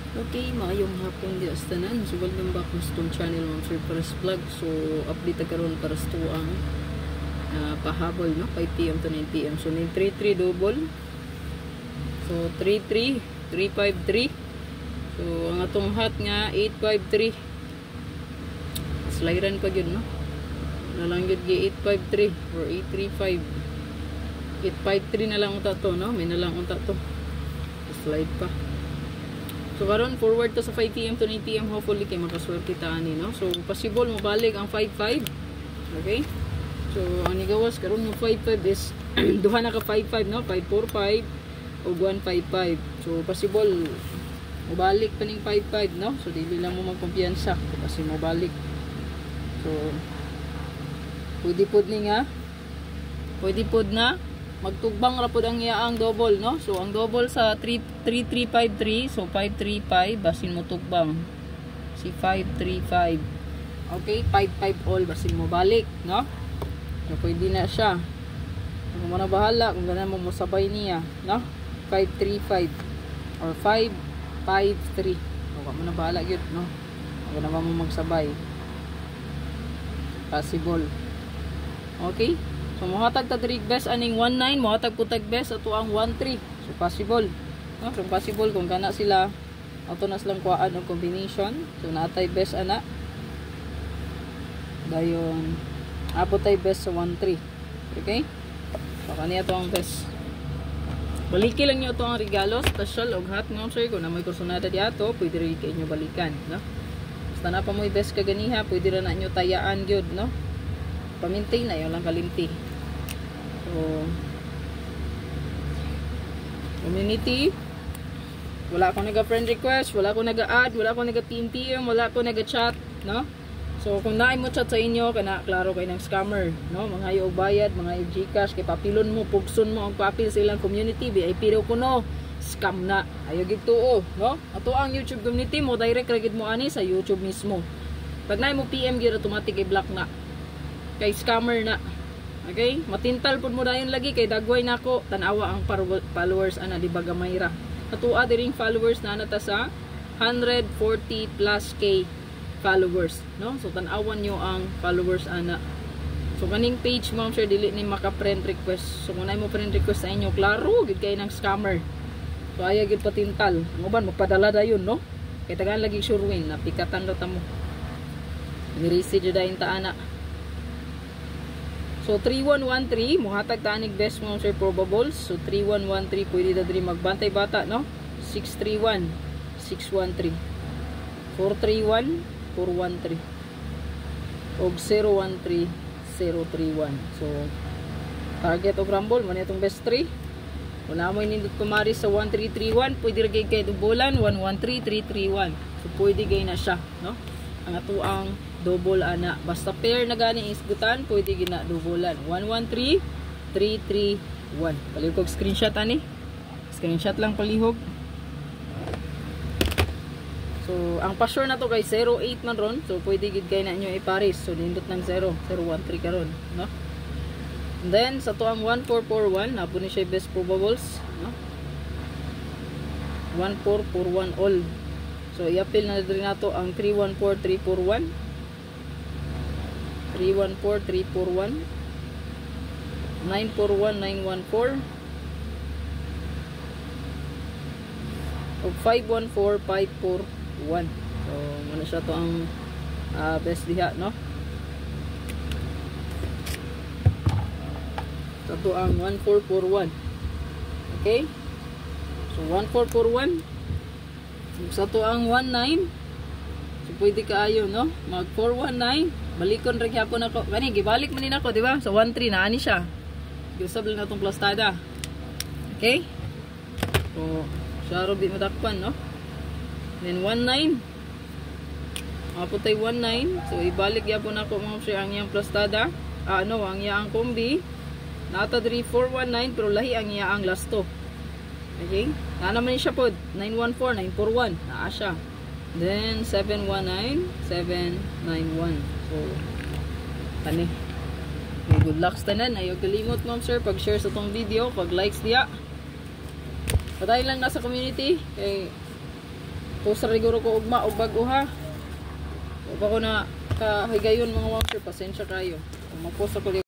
Okay, maayong hapon di astanan. So, welcome back sa itong channel ng Sir Paras Vlog. So, update karon para sa tuang pahabol, no? 5 PM to 9 PM. So, may 3-3 double. So, 3-3, 3-5-3. So, ang atong hat nga 8-5-3. Slideran pa yun, no? Nalang yun 8-5-3 or 8-3-5. 8-5-3 na lang unta to, no? May na lang unta to. Slide pa. So karon forward to sa 5 PM to 9 PM, hopefully kay makaswerte ta ani, no. So possible mo balik ang 5-5. Okay? So ang nigawas karon yung 5-5 is duha na ka 5-5, no, 5-4-5 o 1-5-5. So possible mo balik pa ning 5-5, no. So dili lang mo magkumpiyansa kasi mo balik. So pwede pod ni nga, pwede pod na magtugbang ra pod ang iyaang double, no. So ang double sa 3-3-5-3, so 5-3-5 basin mo tugbang si 5-3-5. Okay, 5-5 all basin mo balik, no. So pwede na siya. Kung mo na bahala kung ganan mo sabay niya, no. 5-3-5 or 5-5-3. Kung mo na bahala gyud, no. Kung ganan mo magsabay. Possible. Okay? So mohatag ta diri best aning 1-9, mohatag putag best ato ang 1-3. So possible. No, so possible kung kana sila ato na silang kuhaan og combination. So naatay best ana. Dayon apotay best sa 1-3. Okay? So kani ato ang best. Baliki lang niyo ato ang regalo, special og hot nga sir kung na may kursunada di ato, pwede rin kayo balikan, no? Basta na pa mo best kaganiha, pwede ra na nyo tayaan gyud, no? Paminti na yun lang kalimti. So community, wala akong naga-friend request, wala akong naga-add, wala akong naga-team, wala akong naga-chat, no? So kung naay mo chat sa inyo, kana klaro kay ng scammer, no? Mga iyo bayad, mga iyo GCash, kay papilon mo, pugson mo ang papil sa ilang community, VIP daw kuno, scam na. Ayo gid tuo, no? Ato ang YouTube community mo, direct ra gid mo ani sa YouTube mismo. Pag naay mo PM gyud automatic i-block na. Kay scammer na. Okay? Matintal pud mo dayon lagi kay dagway nako tan-awa ang followers ana di ba gamay ra. Atua diring followers na nata sa 140 plus K followers, no? So tan-awan nyo ang followers ana. So kaning page mo sure dili ni maka friend request. So kung nay mo friend request sa inyo, klaro gid kay nang scammer. So aya gid patintal. Ang uban magpadala dayon, no? Kay tagaan lagi sure win napikatan ra ta mo. Ni-receive jud dayon ta ana. So 3113 muhatag tanig best mo sir probables. So 3113 pwede da diri magbantay bata, no? 631 613 431 413 og 013 031. So target og rumble man itong best 3. Wala mo inindot kumari sa 1331, pwede ra kay dubulan 113331. So pwede gay na siya, no? Ang ato ang double ana, basta pair na gani isgutan, pwede gina dubulan 113331. Palihog kog screenshot ani, screenshot lang palihog. So ang pa-sure na to kay 08 man ron, so pwede gid kay na nyo ipares. So nindot ng 013 karon, no? And then sa to ang 1441 na po ni siya best probables, no? 1441 all. So i-appeal na diri nato ang 314341 314341 941914 o 514541. So muna siya to ang best diha, no? So to ang 1441. Okay? So 1441 sa to ang 19. So pwede kaayo, no? Mag 419 balikon ra gyapon ako. Kani gibalik man ni nako, di ba? So 13 na ani siya. Giusab lang natong plastada. Okay? So syaro bi madakpan, no? Then 19. Apotay 19. So ibalik gyapon ako mga sir ang iyang plastada. Ano ang iyang kombi. Nata 3419 pero lahi ang iyang lasto. Okay? Na naman siya pod 914 941 naa siya. Then 719 791. So kani. Okay, good luck tanan. Ayaw kalimot ma'am sir pag-share sa tong video, pag-likes diya. Patay lang nasa community kay Post ra siguro ko ugma o bago ha. O ba ko na kahigayon mga voucher, pasensya kayo. Kung mag-post ako